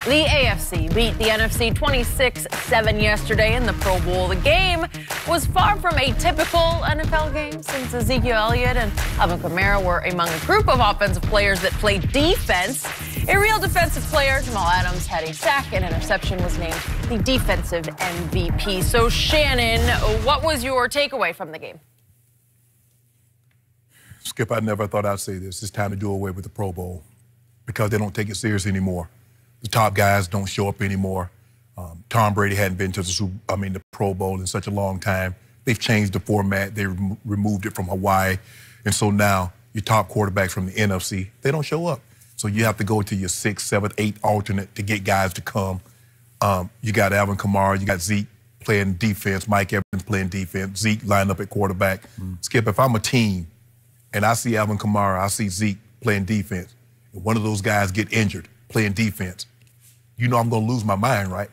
The AFC beat the NFC 26-7 yesterday in the Pro Bowl. The game was far from a typical NFL game since Ezekiel Elliott and Alvin Kamara were among a group of offensive players that played defense. A real defensive player, Jamal Adams, had a sack and interception, was named the defensive MVP. So, Shannon, what was your takeaway from the game? Skip, I never thought I'd say this. It's time to do away with the Pro Bowl because they don't take it serious anymore. The top guys don't show up anymore. Tom Brady hadn't been to the Pro Bowl in such a long time. They've changed the format. They removed it from Hawaii. And so now your top quarterbacks from the NFC, they don't show up. So you have to go to your 6th, 7th, 8th alternate to get guys to come. You got Alvin Kamara, you got Zeke playing defense, Mike Evans playing defense, Zeke lined up at quarterback. Skip, if I'm a team and I see Alvin Kamara, I see Zeke playing defense, and one of those guys get injured playing defense, you know I'm going to lose my mind, right?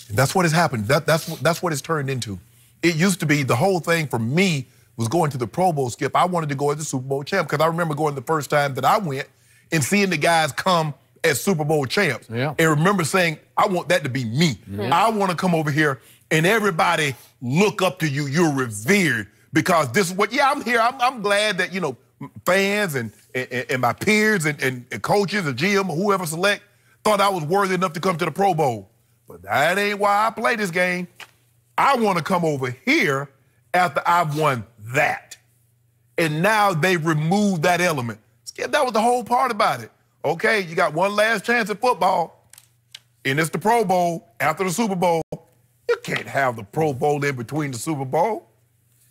And that's what has happened. That's what it's turned into. It used to be the whole thing for me was going to the Pro Bowl, Skip. I wanted to go as the Super Bowl champ because I remember going the first time that I went and seeing the guys come as Super Bowl champs. Yeah. And remember saying, I want that to be me. Yeah. I want to come over here and everybody look up to you. You're revered because this is what, I'm here. I'm glad that, fans and my peers and coaches and GM or whoever select thought I was worthy enough to come to the Pro Bowl. But that ain't why I play this game. I want to come over here after I've won that. And now they removed that element. Skip, that was the whole part about it. Okay, you got one last chance at football, and it's the Pro Bowl after the Super Bowl. You can't have the Pro Bowl in between the Super Bowl.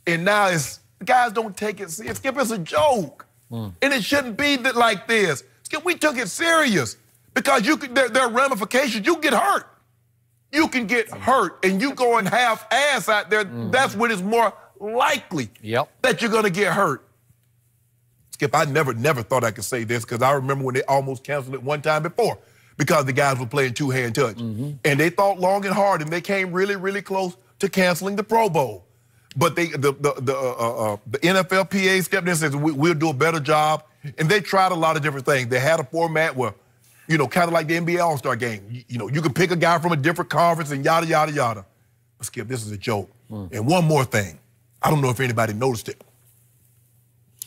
And now the guys don't take it serious. Skip, it's a joke. And it shouldn't be like this. Skip, we took it serious because there are ramifications. You get hurt. You can get hurt, and you go and half-ass out there. That's when it's more likely that you're going to get hurt. Skip, I never thought I could say this because I remember when they almost canceled it one time before because the guys were playing two-hand touch. And they thought long and hard, and they came really, really close to canceling the Pro Bowl. But the NFLPA stepped in and said, we'll do a better job. And they tried a lot of different things. They had a format where, kind of like the NBA All-Star game. You can pick a guy from a different conference and yada, yada, yada. But Skip, this is a joke. And one more thing. I don't know if anybody noticed it.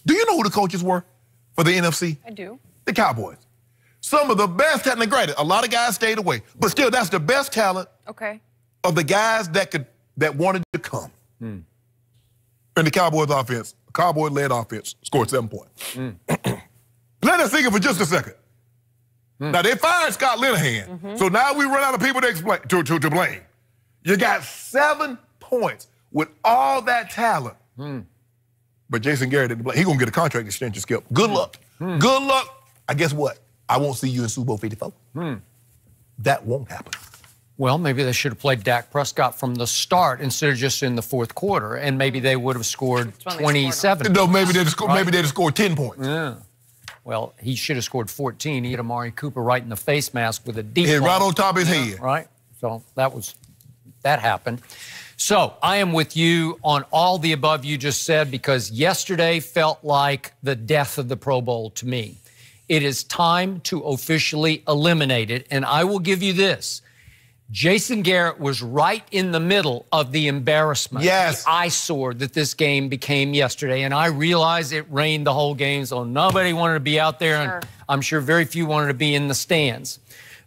Do you know who the coaches were for the NFC? I do. The Cowboys. Some of the best talent. Granted, a lot of guys stayed away. But still, that's the best talent of the guys that wanted to come. And the Cowboys offense, Cowboy-led offense, scored 7 points. Let us think it for just a second. Now, they fired Scott Linehan. So now we run out of people to blame. You got 7 points with all that talent. But Jason Garrett didn't play. He's going to get a contract extension, Skip. Good luck. Good luck. I guess what? I won't see you in Super Bowl 54. That won't happen. Well, maybe they should have played Dak Prescott from the start instead of just in the fourth quarter, and maybe they would have scored 27. No, maybe they'd have scored 10 points. Yeah. Well, he should have scored 14. He hit Amari Cooper right in the face mask with a deep hit right on top of his head. Right? So that happened. So I am with you on all the above you just said because yesterday felt like the death of the Pro Bowl to me. It is time to officially eliminate it, and I will give you this. Jason Garrett was right in the middle of the embarrassment, the eyesore that this game became yesterday, and I realize it rained the whole game, so nobody wanted to be out there, and I'm sure very few wanted to be in the stands.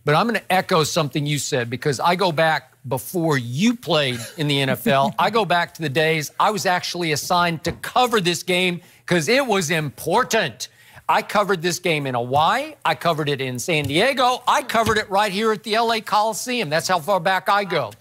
But I'm going to echo something you said because I go back before you played in the NFL. I go back to the days I was actually assigned to cover this game because it was important. I covered this game in Hawaii. I covered it in San Diego. I covered it right here at the LA Coliseum. That's how far back I go.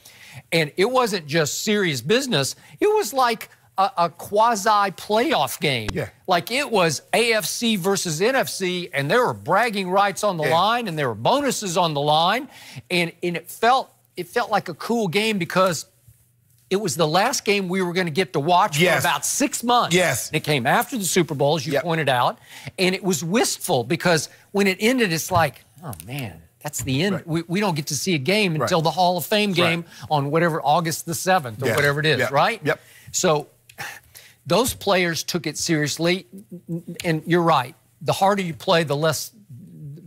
And it wasn't just serious business. It was like a quasi-playoff game. Like it was AFC versus NFC, and there were bragging rights on the line, and there were bonuses on the line. And it felt like a cool game because it was the last game we were going to get to watch for about 6 months. And it came after the Super Bowl, as you pointed out, and it was wistful because when it ended, it's like, oh, man, that's the end. We don't get to see a game until the Hall of Fame game on whatever, August the 7th or whatever it is, right? So those players took it seriously, and you're right. The harder you play, the less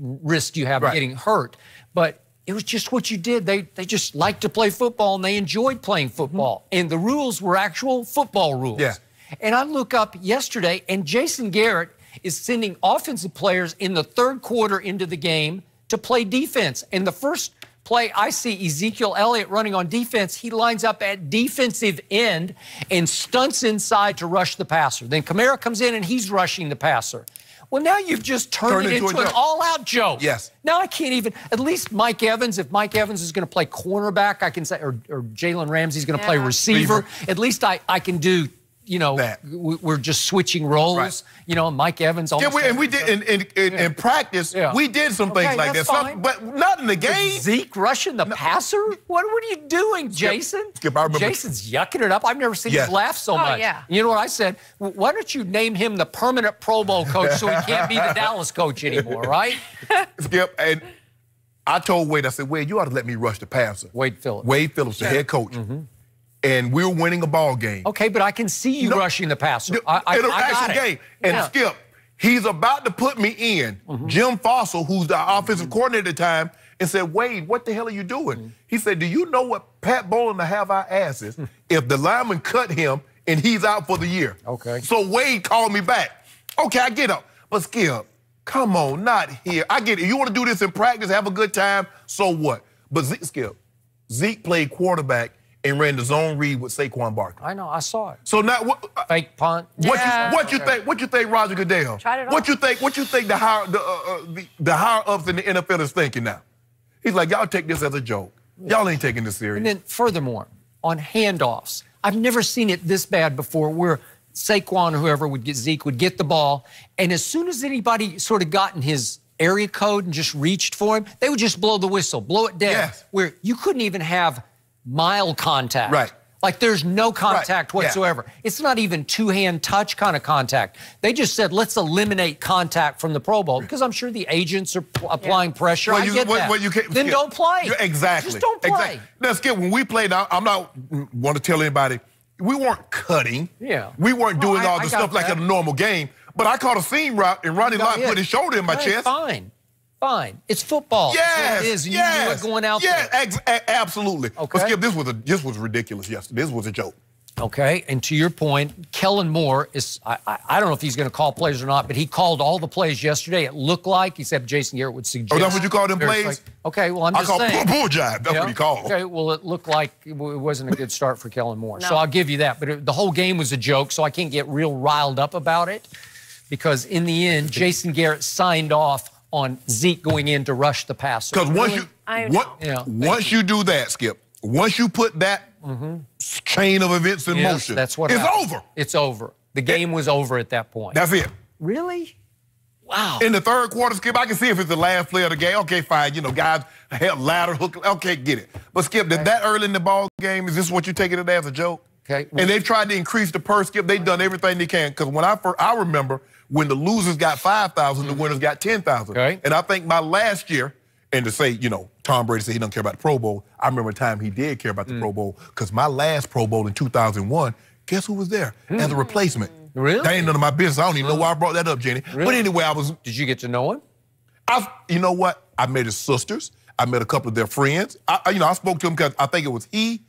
risk you have of getting hurt. But it was just what you did. They just liked to play football, and they enjoyed playing football. And the rules were actual football rules. Yeah. And I look up yesterday, and Jason Garrett is sending offensive players in the third quarter into the game to play defense. And the first play, I see Ezekiel Elliott running on defense. He lines up at defensive end and stunts inside to rush the passer. Then Kamara comes in, and he's rushing the passer. Well, now you've just turned it into an all-out joke. Yes. Now I can't even, at least Mike Evans, if Mike Evans is going to play cornerback, I can say, or Jalen Ramsey's going to play receiver. At least I can do, you know, we're just switching roles. Right. You know, Mike Evans. And we did in practice. Yeah. We did some things like that, but not in the game. With Zeke rushing the passer. What are you doing, Jason? Skip, I remember. Jason's yucking it up. I've never seen him laugh so much. Yeah. You know what I said? Why don't you name him the permanent Pro Bowl coach so he can't be the Dallas coach anymore, right? Skip, and I told Wade, I said, Wade, you ought to let me rush the passer. Wade Phillips. Wade Phillips, the head coach. And we were winning a ball game. Okay, but I can see you rushing the passer. I got it. Game. And Skip, he's about to put me in. Jim Fossil, who's the offensive coordinator at the time, and said, Wade, what the hell are you doing? He said, do you know what Pat Bowlen to have our asses if the lineman cut him and he's out for the year? Okay. So Wade called me back. Okay, I get up. But Skip, come on, not here. I get it. You want to do this in practice, have a good time, so what? But Zeke played quarterback and ran the zone read with Saquon Barkley. I know, I saw it. So now fake punt. What you think Roger Goodell? Tried it what you think the higher ups in the NFL is thinking now? He's like, y'all take this as a joke. Y'all ain't taking this serious. And then furthermore, on handoffs, I've never seen it this bad before where Saquon or whoever would get Zeke would get the ball, and as soon as anybody sort of got in his area code and just reached for him, they would just blow the whistle, blow it dead. Yes. Where you couldn't even have mild contact. Right. Like there's no contact whatsoever. It's not even two-hand touch kind of contact. They just said, let's eliminate contact from the Pro Bowl because I'm sure the agents are applying pressure. Well, I get that. Then don't play. Exactly. Just don't play. Exactly. Now, Skip, when we played, I'm not want to tell anybody, we weren't cutting. Yeah. We weren't doing all the stuff like in a normal game. But I caught a seam route and Ronnie Lott put his shoulder in my chest. Fine. It's football. Yes, it is. You knew it going out there. Absolutely. Okay. But Skip, this was ridiculous yesterday. This was a joke. Okay, and to your point, Kellen Moore is, I don't know if he's going to call plays or not, but he called all the plays yesterday. It looked like, he said Jason Garrett would suggest. Oh, that's what you call them plays? Okay, well, I'm just saying. I call bull jive. That's what he called. Okay, well, it looked like it wasn't a good start for Kellen Moore. No. So I'll give you that. But the whole game was a joke, so I can't get real riled up about it because in the end, Jason Garrett signed off on Zeke going in to rush the passer. Because once you do that, Skip, once you put that chain of events in motion, that's what it's happened. over. It's over. The game was over at that point. That's it. Really? Wow. In the third quarter, Skip, I can see if it's the last play of the game. Okay, fine. You know, guys have ladder hook. Okay, get it. But Skip, that early in the ball game, is this what you're taking it as a joke? Okay. And they've tried to increase the purse, Skip. They've done everything they can. Because when I remember when the losers got 5,000, the winners got 10,000. Okay. And I think my last year, and to say, you know, Tom Brady said he don't care about the Pro Bowl, I remember a time he did care about the Pro Bowl because my last Pro Bowl in 2001, guess who was there as a replacement? Really? That ain't none of my business. I don't even know why I brought that up, Jenny. Really? But anyway, Did you get to know him? You know what? I met his sisters. I met a couple of their friends. I spoke to him because I think it was he,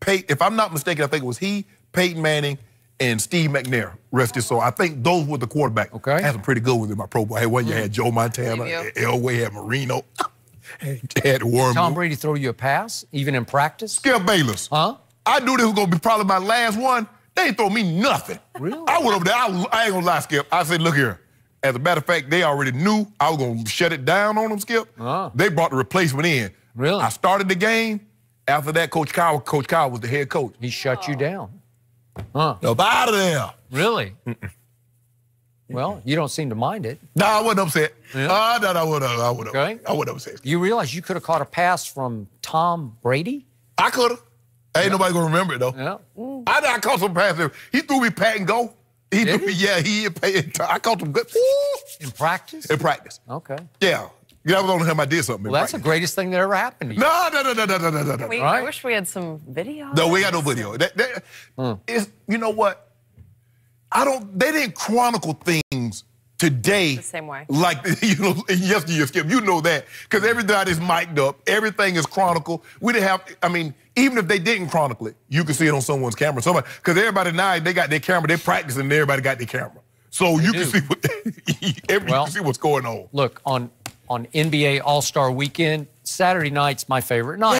if I'm not mistaken, I think it was he, Peyton Manning, and Steve McNair, rest his soul. I think those were the quarterback. Okay. I had some pretty good ones in my Pro Bowl. Hey, you had Joe Montana, Elway, had Marino, had Warren. Tom Brady throw you a pass, even in practice? Skip Bayless. Huh? I knew this was going to be probably my last one. They didn't throw me nothing. Really? I went over there. I ain't going to lie, Skip. I said, look here. As a matter of fact, they already knew I was going to shut it down on them, Skip. They brought the replacement in. Really? I started the game. After that, Coach Kyle was the head coach. He shut you down. Huh? Up out of there. Really? Well, you don't seem to mind it. No, I wasn't upset. Yeah. No, I wouldn't. Okay. I wasn't upset. You realize you could have caught a pass from Tom Brady? I could have. Ain't nobody gonna remember it though. Yeah. I caught some passes. He threw me pat and go. He threw me, I caught some good. In practice? In practice. Okay. Yeah. That was the only time I did something. Well, that's the greatest thing that ever happened to you. No. I wish we had some video. No, we got no video. You know what? They didn't chronicle things today, the same way. like yesterday, Skip, you know that because everybody is mic'd up, everything is chronicled. We didn't have, I mean, even if they didn't chronicle it, you can see it on someone's camera. Somebody, because everybody now they got their camera, they're practicing, and everybody got their camera, so you can see what you can see what's going on. Look, on NBA All-Star Weekend, Saturday night's my favorite night.